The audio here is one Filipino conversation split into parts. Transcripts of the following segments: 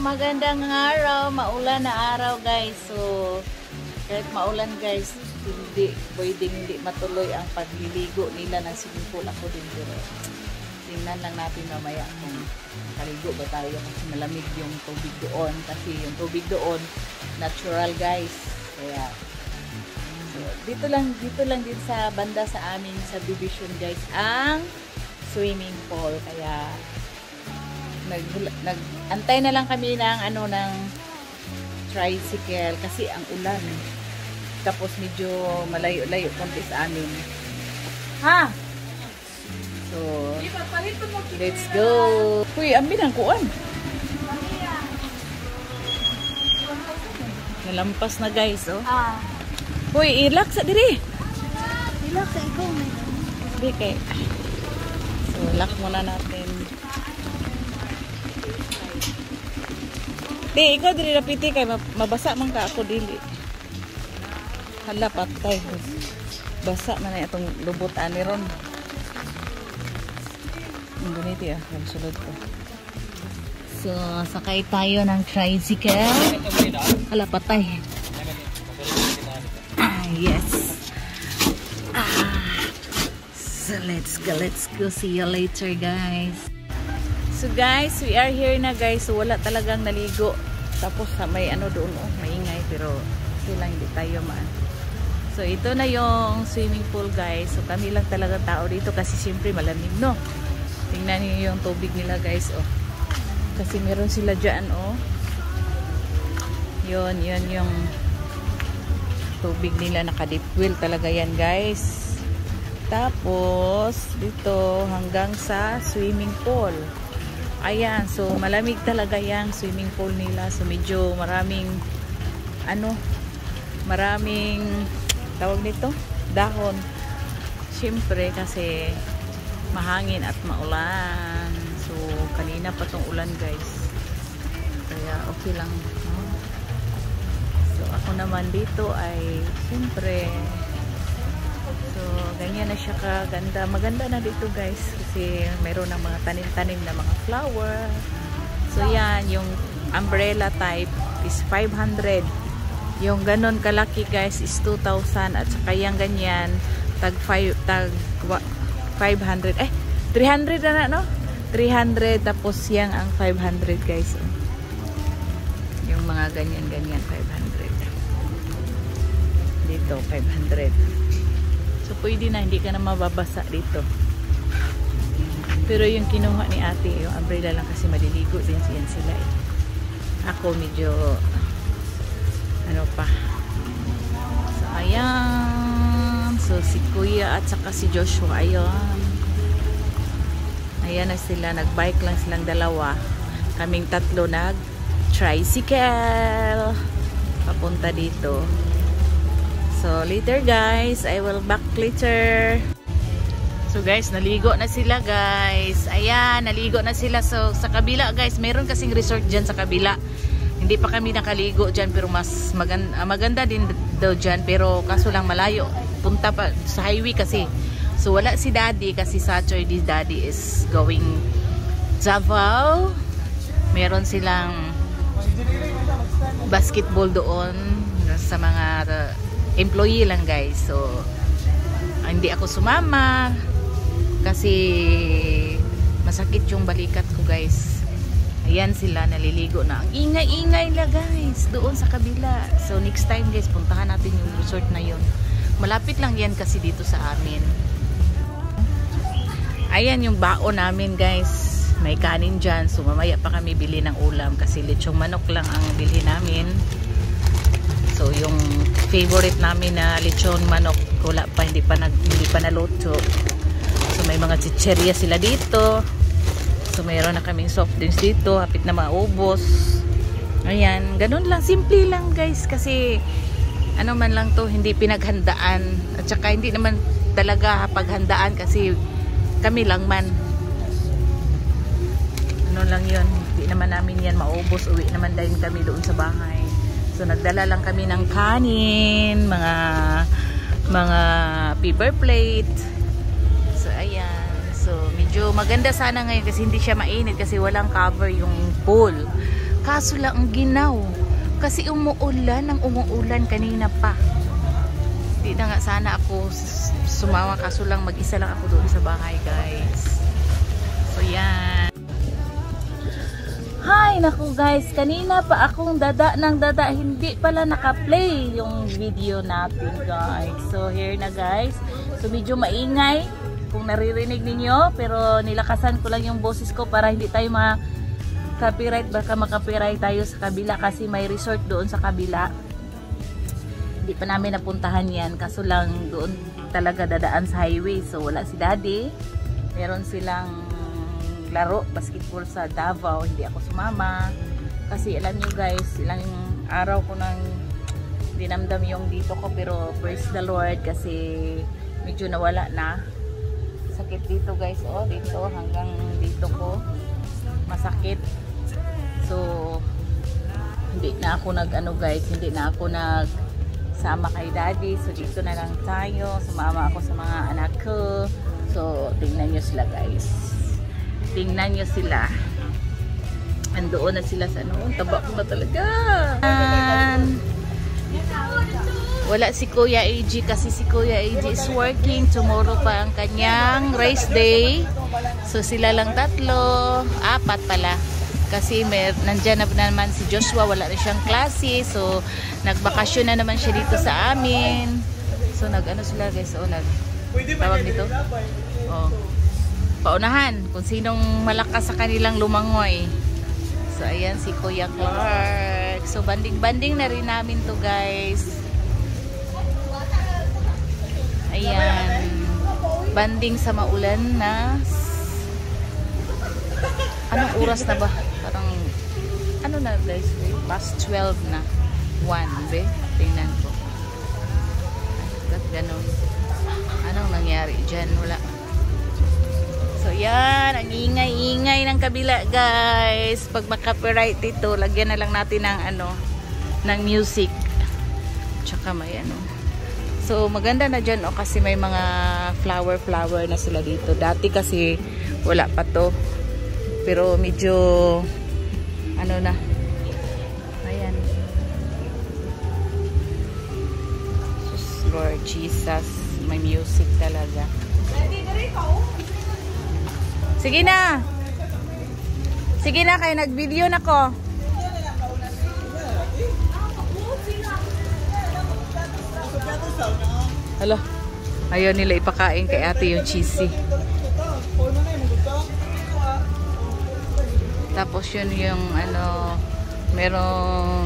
Magandang araw, maulan na araw guys. So kahit maulan guys, hindi matuloy ang pagliligo nila ng swimming pool. Ako din, pero tingnan lang natin mamaya kung kaligo ba tayo kasi malamig yung tubig doon, kasi yung tubig doon natural guys. Kaya so, dito lang din sa banda sa amin sa division guys ang swimming pool. Kaya nag-antay na lang kami ng ng tricycle kasi ang ulan. Tapos medyo malayo-layo konti sa amin. Ha? So, let's go. Uy, ambi ng kuan. Nalampas na guys, oh. Uy, ilak sa diri. Ilak sa ikaw. Okay. So, lock muna natin. Di, ikaw dili rapiti kay mabasa man ka, ako dili. Hala, patay. Basa man na itong lubutan ni Ron. Ang ganiti yung sulod ko. So, sakay tayo ng tricycle. Hala, patay. Yes. So, let's go. See you later, guys. So guys, we are here na guys. So wala talagang naligo. Tapos may doon, maingay, pero lang hindi tayo So ito na yung swimming pool guys. So kami lang talaga tao dito kasi siyempre malamig, no? Tingnan niyo yung tubig nila guys, oh. Kasi meron sila dyan, oh. Yun yung tubig nila, naka-deep well talaga yan guys. Tapos dito hanggang sa swimming pool. Ayan, so malamig talaga yung swimming pool nila. So medyo maraming tawag nito, dahon. Siyempre kasi mahangin at maulan. So kanina pa tong ulan guys. Kaya okay lang, no? So ako naman dito ay siyempre, so ganyan na siya kaganda. Maganda na dito guys kasi mayroon ng mga tanim-tanim na mga flower. So yan, yung umbrella type is 500. Yung ganon kalaki guys is 2,000. At saka yung ganyan tag 500. 300 na, no? 300. Tapos yan ang 500 guys. Yung mga ganyan 500. Dito 500. So pwede na, hindi ka na mababasa dito. Pero yung kinuha ni ate, yung umbrella lang kasi maliligo din yan sila eh. Ako medyo pa. So ayan. So si kuya at saka si Joshua, ayun. Ayan na sila, nagbike lang silang dalawa. Kaming tatlo nag-tricycle papunta dito. So later guys, I will back later. So guys, naligo na sila guys. Ayan, naligo na sila. So sa kabila guys, meron kasing resort dyan sa kabila. Hindi pa kami nakaligo dyan, pero mas maganda din daw dyan. Pero kaso lang malayo. Punta pa sa highway kasi. So wala si daddy kasi Saturday daddy is going Davao. Meron silang basketball doon sa mga employee lang guys. So hindi ako sumama kasi masakit yung balikat ko guys. Ayan sila, naliligo na. Ang ingay-ingay la guys doon sa kabila. So next time guys, puntahan natin yung resort na yun. Malapit lang yan kasi dito sa amin. Ayan yung baon namin guys. May kanin dyan. So mamaya pa kami bili ng ulam kasi lechong manok lang ang bilhin namin. So yung favorite namin na lechon manok, wala pa, hindi pa naluto. So may mga chicherya sila dito. So mayroon na kaming soft drinks dito, hapit na maubos. Ayan, ganun lang, simple lang guys, kasi ano man lang to, hindi pinaghandaan, at saka hindi naman talaga paghandaan kasi kami lang man. Ano lang yun, hindi naman namin yan maubos, uwi naman din kami doon sa bahay. So nagdala lang kami ng kanin, mga paper plate. So ayan, so medyo maganda sana ngayon kasi hindi siya mainit kasi walang cover yung pool. Kaso lang ang ginaw kasi umuulan kanina pa. Hindi na nga sana ako sumawa, kaso lang mag-isa lang ako doon sa bahay guys. So yan. Hi, naku guys, kanina pa akong dada hindi pala naka-play yung video natin guys. So here na guys. So medyo maingay kung naririnig ninyo, pero nilakasan ko lang yung boses ko para hindi tayo copyright, baka makapiright tayo sa kabila kasi may resort doon sa kabila. Hindi pa namin napuntahan yan, kaso lang doon talaga dadaan sa highway. So wala si daddy, meron silang laro basketball sa Davao, hindi ako sumama kasi alam nyo guys, ilang araw ko nang dinamdam yung dito ko, pero praise the Lord kasi medyo nawala na sakit dito guys. Oh, dito hanggang dito ko masakit. So hindi na ako hindi na ako nagsama kay daddy. So dito na lang tayo, sumama ako sa mga anak ko. So tingnan nyo sila guys, tingnan nyo sila, andoon na sila sa taba ko na talaga. Wala si Kuya AG kasi si Kuya AG is working. Tomorrow pa ang kanyang race day. So sila lang tatlo, apat pala. Kasi nandyan na naman si Joshua, wala na siyang klase. So nagbakasyon na naman siya dito sa amin. So sila guys, tawag dito. Oh. Paunahan kung sinong malakas sa kanilang lumangoy. So ayan si Kuya Clark. So banding-banding na rin namin to guys. Ayan, banding sa maulan na. Anong oras na ba? Parang na guys, past 12 na, 1 be, tingnan ko. Ba't ganun? Anong nangyari dyan? Wala. So yan, ang ingay-ingay ng kabila guys. Pag makapiright dito, lagyan na lang natin ng ng music. Tsaka may So maganda na dyan kasi may mga flower na sila dito. Dati kasi wala pa to. Pero medyo na. Ayan. Lord Jesus, may music talaga. Sige na. Sige na, kaya nag-video na ko. Hala. Ayaw nila ipakain kay ate yung cheesy. Tapos yun yung merong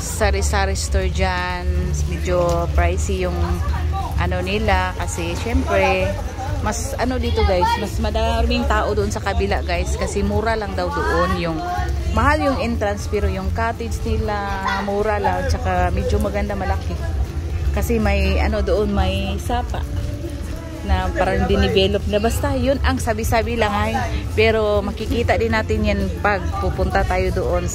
sari-sari store dyan. Medyo pricey yung nila kasi syempre mas dito guys, mas madaming tao doon sa kabila guys kasi mura lang daw doon. Yung mahal yung entrance pero yung cottage nila mura lang, tsaka medyo maganda, malaki kasi may doon may sapa na parang dinivelop na, basta yun ang sabi-sabi lang ay, pero makikita din natin yan pag pupunta tayo doon.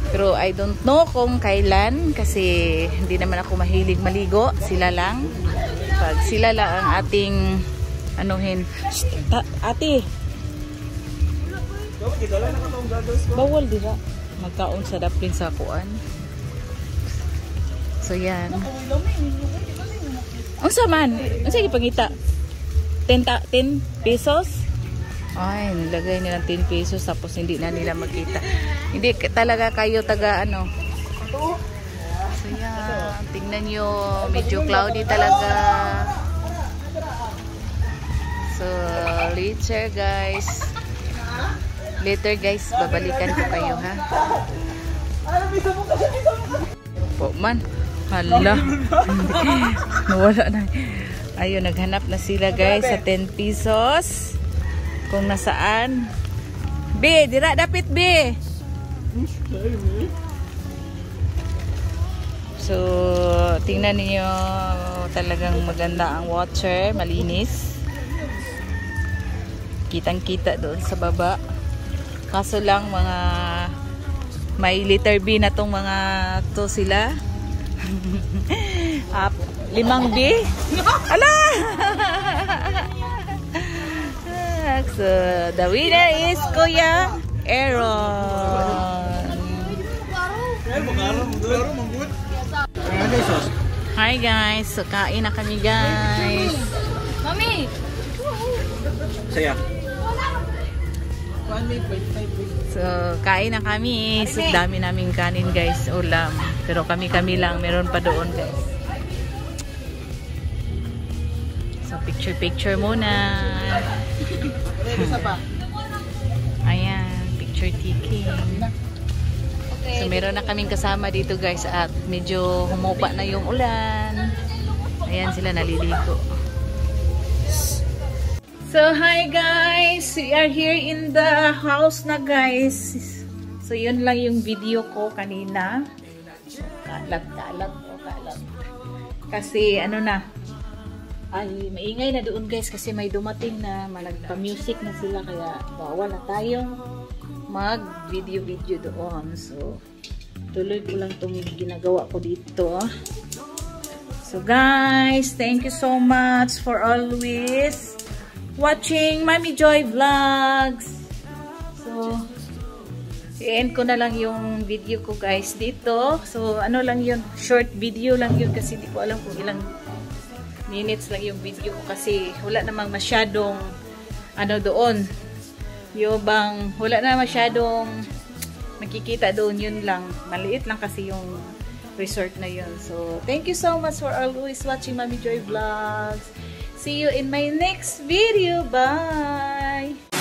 Pero I don't know kung kailan kasi hindi naman ako mahilig maligo. Sila lang. Pag sila lang ang ating ate. Bawal dira. Magkaon sa dapling sa kuan. So yan. Unsa man? Unsa gipangita? 10 pesos? Ay, nilagay nilang 10 pesos tapos hindi na nila makita. Hindi talaga kayo taga So yan, tingnan nyo, medyo cloudy talaga. So later guys, babalikan ko kayo ha. Po man. Hala. Nawala na. Ayun, naghanap na sila guys sa 10 pesos. Kung nasaan. B, dira dapit B. So, tingnan niyo, talagang maganda ang water, malinis. Kitang-kita doon sa baba. Kaso lang mga may liter B na tong mga to sila. 5 B. Ala! So, the winner is Kuya Aaron. Hi guys, so kain na kami guys. Mami! Saya. So, kain na kami. So, dami naming kanin guys, ulam. Pero kami lang, meron pa doon guys. So, picture muna. Ayan, picture taking. So, meron na kaming kasama dito guys at medyo humupa na yung ulan. Ayan sila naliligo. So, hi guys! We are here in the house na guys. So, yun lang yung video ko kanina. Kalat. Kasi, ano na, ay, maingay na doon guys kasi may dumating na nagpa-music na sila kaya bawal na tayong mag-video doon. So, tuloy ko lang itong ginagawa ko dito. So, guys, thank you so much for always watching Mami Joy Vlogs. So, i-end ko na lang yung video ko guys dito. So, ano lang yun, short video lang yun kasi di ko alam kung ilang minutes lang yung video ko kasi wala namang masyadong ano doon. Yung bang, wala na masyadong makikita doon, yun lang. Maliit lang kasi yung resort na yun. So, thank you so much for always watching Mami Joy Vlogs. See you in my next video. Bye!